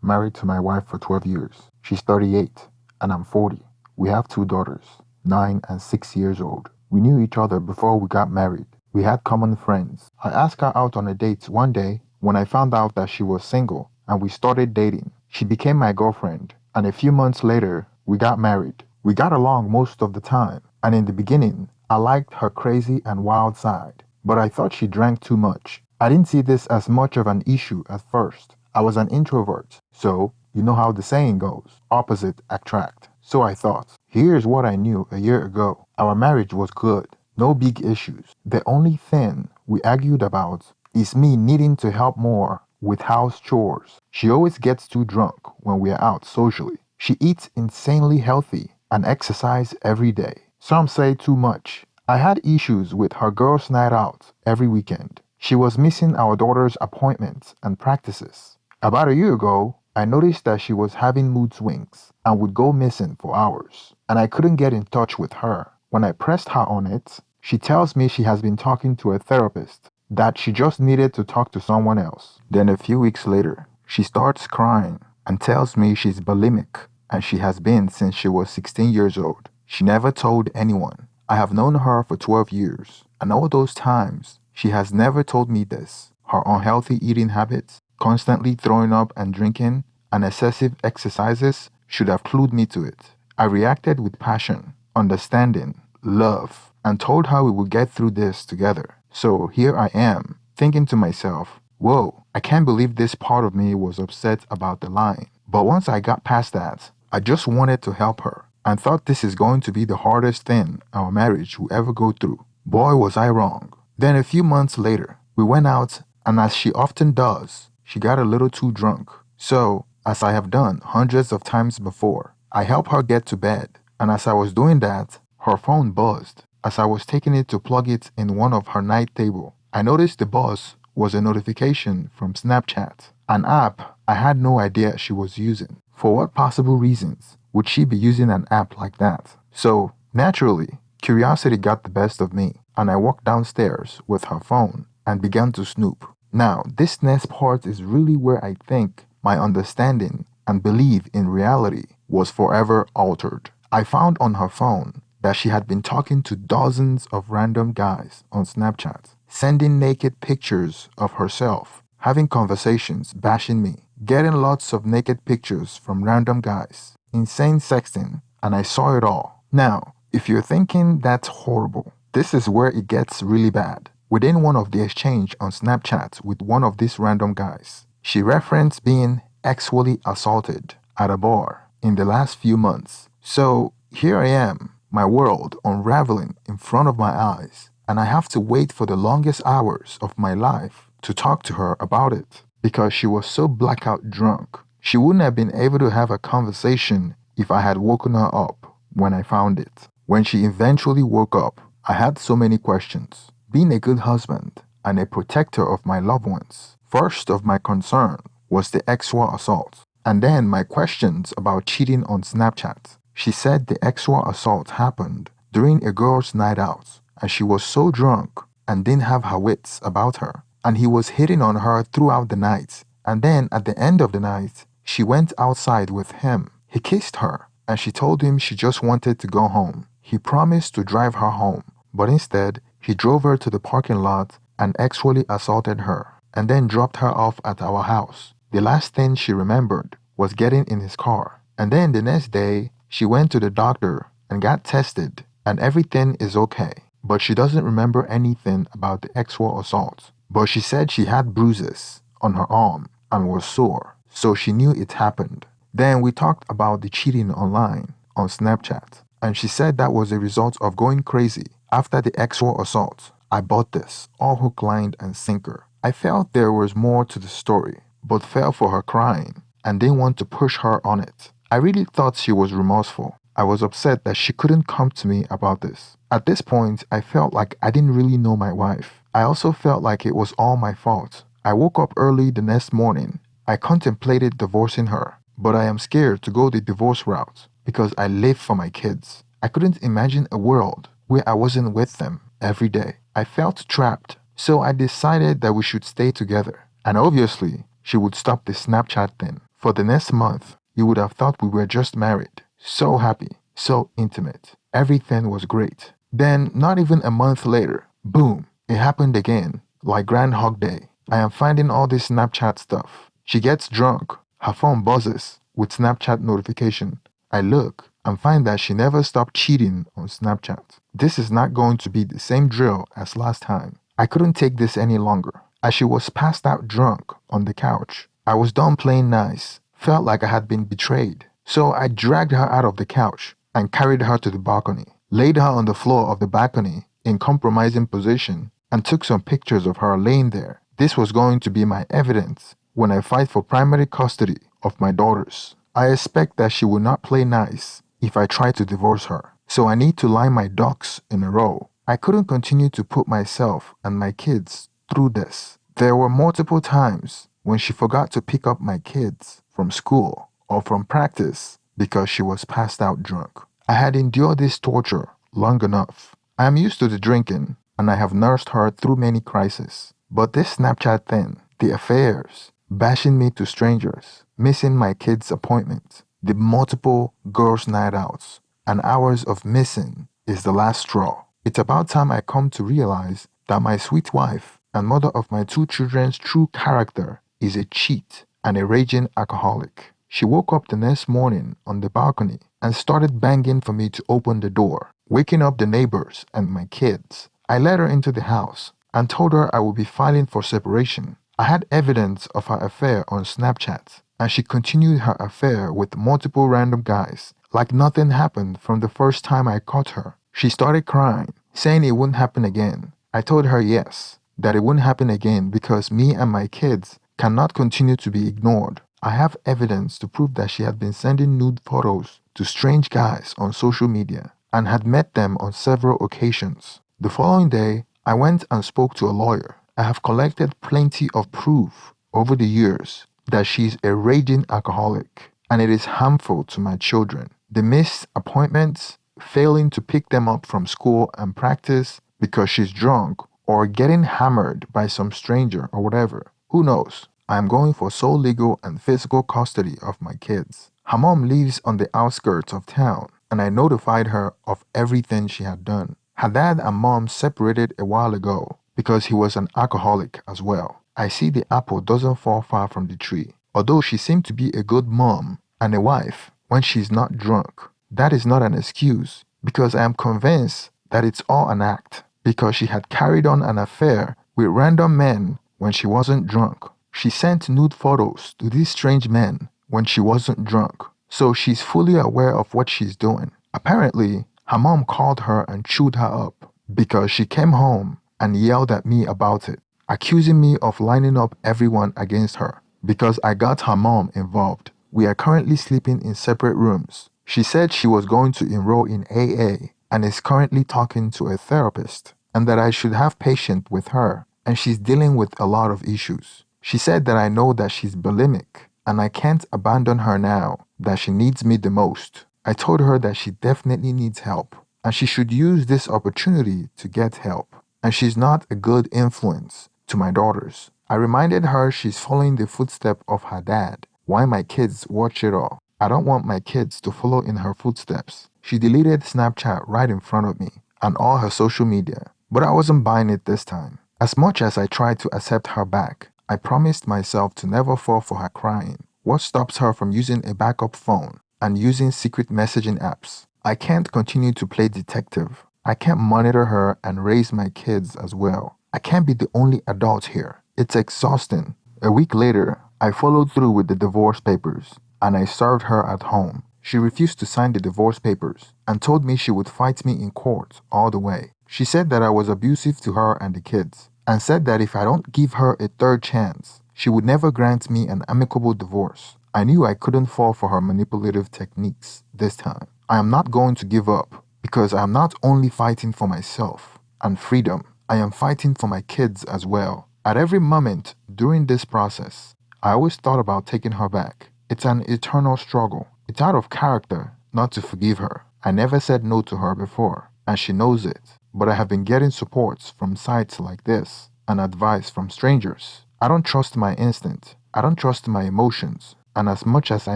married to my wife for 12 years. She's 38, and I'm 40. We have two daughters, 9 and 6 years old. We knew each other before we got married. We had common friends. I asked her out on a date one day when I found out that she was single, and we started dating. She became my girlfriend, and a few months later, we got married. We got along most of the time, and in the beginning, I liked her crazy and wild side, but I thought she drank too much. I didn't see this as much of an issue at first. I was an introvert, so you know how the saying goes, opposite attract. So I thought, here's what I knew a year ago. Our marriage was good, no big issues. The only thing we argued about is me needing to help more with house chores. She always gets too drunk when we are out socially. She eats insanely healthy and exercise every day. Some say too much. I had issues with her girls' night out every weekend. She was missing our daughter's appointments and practices. About a year ago, I noticed that she was having mood swings and would go missing for hours, and I couldn't get in touch with her. When I pressed her on it, she tells me she has been talking to a therapist, that she just needed to talk to someone else. Then a few weeks later, she starts crying and tells me she's bulimic, and she has been since she was 16 years old. She never told anyone. I have known her for 12 years, and all those times, she has never told me this. Her unhealthy eating habits, constantly throwing up and drinking, and excessive exercises should have clued me to it. I reacted with passion, understanding, love, and told her we would get through this together. So here I am, thinking to myself, whoa, I can't believe this part of me was upset about the line. But once I got past that, I just wanted to help her and thought this is going to be the hardest thing our marriage will ever go through. Boy, was I wrong. Then a few months later, we went out, and as she often does, she got a little too drunk. So, as I have done hundreds of times before, I helped her get to bed, and as I was doing that, her phone buzzed. As I was taking it to plug it in one of her night table, I noticed the buzz was a notification from Snapchat, an app I had no idea she was using. For what possible reasons would she be using an app like that? So, naturally, curiosity got the best of me, and I walked downstairs with her phone and began to snoop. Now, this next part is really where I think my understanding and belief in reality was forever altered. I found on her phone that she had been talking to dozens of random guys on Snapchat, sending naked pictures of herself, having conversations, bashing me, getting lots of naked pictures from random guys, insane sexting, and I saw it all. Now, if you're thinking that's horrible, this is where it gets really bad. Within one of the exchange on Snapchat with one of these random guys, she referenced being sexually assaulted at a bar in the last few months. So here I am, my world unraveling in front of my eyes, and I have to wait for the longest hours of my life to talk to her about it because she was so blackout drunk. She wouldn't have been able to have a conversation if I had woken her up when I found it. When she eventually woke up, I had so many questions. Being a good husband and a protector of my loved ones, first of my concern was the sexual assault, and then my questions about cheating on Snapchat. She said the sexual assault happened during a girl's night out, and she was so drunk and didn't have her wits about her, and he was hitting on her throughout the night, and then at the end of the night, she went outside with him. He kissed her, and she told him she just wanted to go home. He promised to drive her home, but instead, he drove her to the parking lot and sexually assaulted her, and then dropped her off at our house. The last thing she remembered was getting in his car. And then the next day, she went to the doctor and got tested, and everything is okay. But she doesn't remember anything about the sexual assault. But she said she had bruises on her arm and was sore, so she knew it happened. Then we talked about the cheating online on Snapchat, and she said that was a result of going crazy after the sexual assault. I bought this, all hook, line, and sinker. I felt there was more to the story, but fell for her crying and didn't want to push her on it. I really thought she was remorseful. I was upset that she couldn't come to me about this. At this point, I felt like I didn't really know my wife. I also felt like it was all my fault. I woke up early the next morning. I contemplated divorcing her, but I am scared to go the divorce route because I live for my kids. I couldn't imagine a world where I wasn't with them every day. I felt trapped, so I decided that we should stay together. And obviously, she would stop the Snapchat thing. For the next month, you would have thought we were just married. So happy, so intimate. Everything was great. Then, not even a month later, boom, it happened again, like Groundhog Day. I am finding all this Snapchat stuff. She gets drunk. Her phone buzzes with Snapchat notification. I look and find that she never stopped cheating on Snapchat. This is not going to be the same drill as last time. I couldn't take this any longer. As she was passed out drunk on the couch, I was done playing nice, felt like I had been betrayed. So I dragged her out of the couch and carried her to the balcony, laid her on the floor of the balcony in compromising position, and took some pictures of her laying there. This was going to be my evidence when I fight for primary custody of my daughters. I expect that she will not play nice if I try to divorce her, so I need to line my ducks in a row. I couldn't continue to put myself and my kids through this. There were multiple times when she forgot to pick up my kids from school or from practice because she was passed out drunk. I had endured this torture long enough. I am used to the drinking and I have nursed her through many crises. But this Snapchat thing, the affairs, bashing me to strangers, missing my kids' appointments, the multiple girls' night outs, and hours of missing is the last straw. It's about time I come to realize that my sweet wife and mother of my two children's true character is a cheat and a raging alcoholic. She woke up the next morning on the balcony and started banging for me to open the door, waking up the neighbors and my kids. I let her into the house and told her I would be filing for separation. I had evidence of her affair on Snapchat, and she continued her affair with multiple random guys, like nothing happened from the first time I caught her. She started crying, saying it wouldn't happen again. I told her yes, that it wouldn't happen again because me and my kids cannot continue to be ignored. I have evidence to prove that she had been sending nude photos to strange guys on social media and had met them on several occasions. The following day, I went and spoke to a lawyer. I have collected plenty of proof over the years that she is a raging alcoholic and it is harmful to my children. The missed appointments, failing to pick them up from school and practice because she's drunk, or getting hammered by some stranger or whatever. Who knows? I am going for sole legal and physical custody of my kids. Her mom lives on the outskirts of town and I notified her of everything she had done. Her dad and mom separated a while ago because he was an alcoholic as well. I see the apple doesn't fall far from the tree. Although she seemed to be a good mom and a wife when she's not drunk, that is not an excuse because I am convinced that it's all an act because she had carried on an affair with random men when she wasn't drunk. She sent nude photos to these strange men when she wasn't drunk, so she's fully aware of what she's doing. Apparently, her mom called her and chewed her up because she came home and yelled at me about it, accusing me of lining up everyone against her because I got her mom involved. We are currently sleeping in separate rooms. She said she was going to enroll in AA and is currently talking to a therapist and that I should have patience with her and she's dealing with a lot of issues. She said that I know that she's bulimic and I can't abandon her now that she needs me the most. I told her that she definitely needs help and she should use this opportunity to get help. And she's not a good influence to my daughters. I reminded her she's following the footsteps of her dad. Why my kids watch it all? I don't want my kids to follow in her footsteps. She deleted Snapchat right in front of me and all her social media, but I wasn't buying it this time. As much as I tried to accept her back, I promised myself to never fall for her crying. What stops her from using a backup phone and using secret messaging apps? I can't continue to play detective. I can't monitor her and raise my kids as well. I can't be the only adult here. It's exhausting. A week later, I followed through with the divorce papers and I served her at home. She refused to sign the divorce papers and told me she would fight me in court all the way. She said that I was abusive to her and the kids and said that if I don't give her a third chance, she would never grant me an amicable divorce. I knew I couldn't fall for her manipulative techniques this time. I am not going to give up because I am not only fighting for myself and freedom, I am fighting for my kids as well. At every moment during this process, I always thought about taking her back. It's an eternal struggle. It's out of character not to forgive her. I never said no to her before, and she knows it. But I have been getting supports from sites like this and advice from strangers. I don't trust my instinct. I don't trust my emotions. And as much as I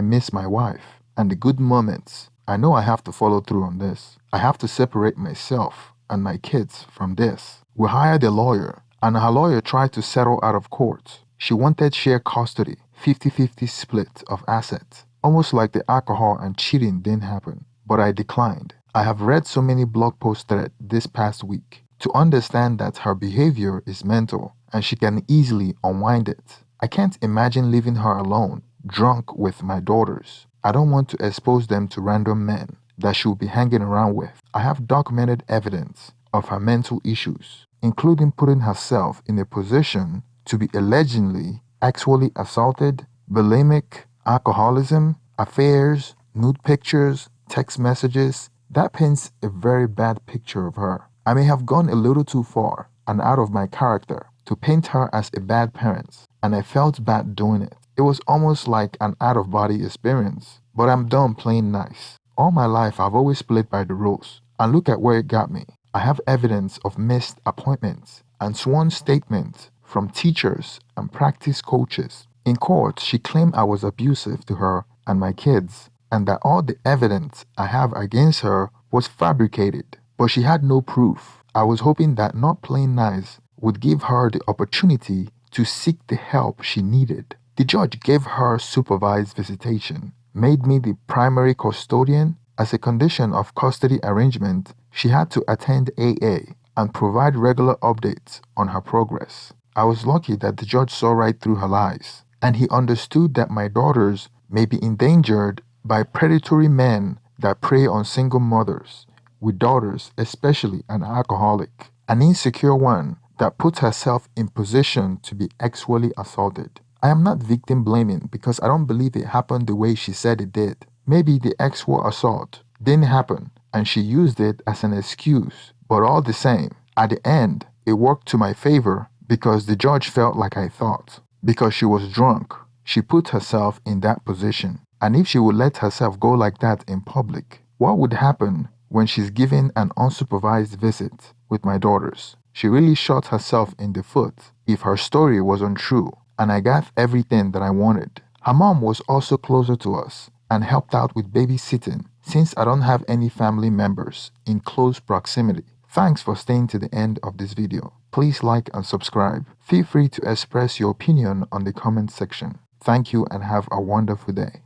miss my wife and the good moments, I know I have to follow through on this. I have to separate myself and my kids from this. We hired a lawyer, and her lawyer tried to settle out of court. She wanted shared custody, 50-50 split of assets, almost like the alcohol and cheating didn't happen. But I declined. I have read so many blog post threads this past week to understand that her behavior is mental and she can easily unwind it. I can't imagine leaving her alone, drunk with my daughters. I don't want to expose them to random men that she will be hanging around with. I have documented evidence of her mental issues, including putting herself in a position to be allegedly sexually assaulted, bulimic, alcoholism, affairs, nude pictures, text messages. That paints a very bad picture of her. I may have gone a little too far and out of my character to paint her as a bad parent, and I felt bad doing it. It was almost like an out-of-body experience, but I'm done playing nice. All my life I've always played by the rules, and look at where it got me. I have evidence of missed appointments and sworn statements from teachers and practice coaches. In court, she claimed I was abusive to her and my kids, and that all the evidence I have against her was fabricated, but she had no proof. I was hoping that not playing nice would give her the opportunity to seek the help she needed. The judge gave her supervised visitation, made me the primary custodian. As a condition of custody arrangement, she had to attend AA and provide regular updates on her progress. I was lucky that the judge saw right through her lies, and he understood that my daughters may be endangered by predatory men that prey on single mothers with daughters, especially an alcoholic, an insecure one that puts herself in position to be sexually assaulted. I am not victim blaming because I don't believe it happened the way she said it did. Maybe the sexual assault didn't happen and she used it as an excuse, but all the same, at the end, it worked to my favor because the judge felt like I thought. Because she was drunk, she put herself in that position. And if she would let herself go like that in public, what would happen when she's given an unsupervised visit with my daughters? She really shot herself in the foot if her story was untrue, and I got everything that I wanted. Her mom was also closer to us and helped out with babysitting since I don't have any family members in close proximity. Thanks for staying to the end of this video. Please like and subscribe. Feel free to express your opinion on the comment section. Thank you and have a wonderful day.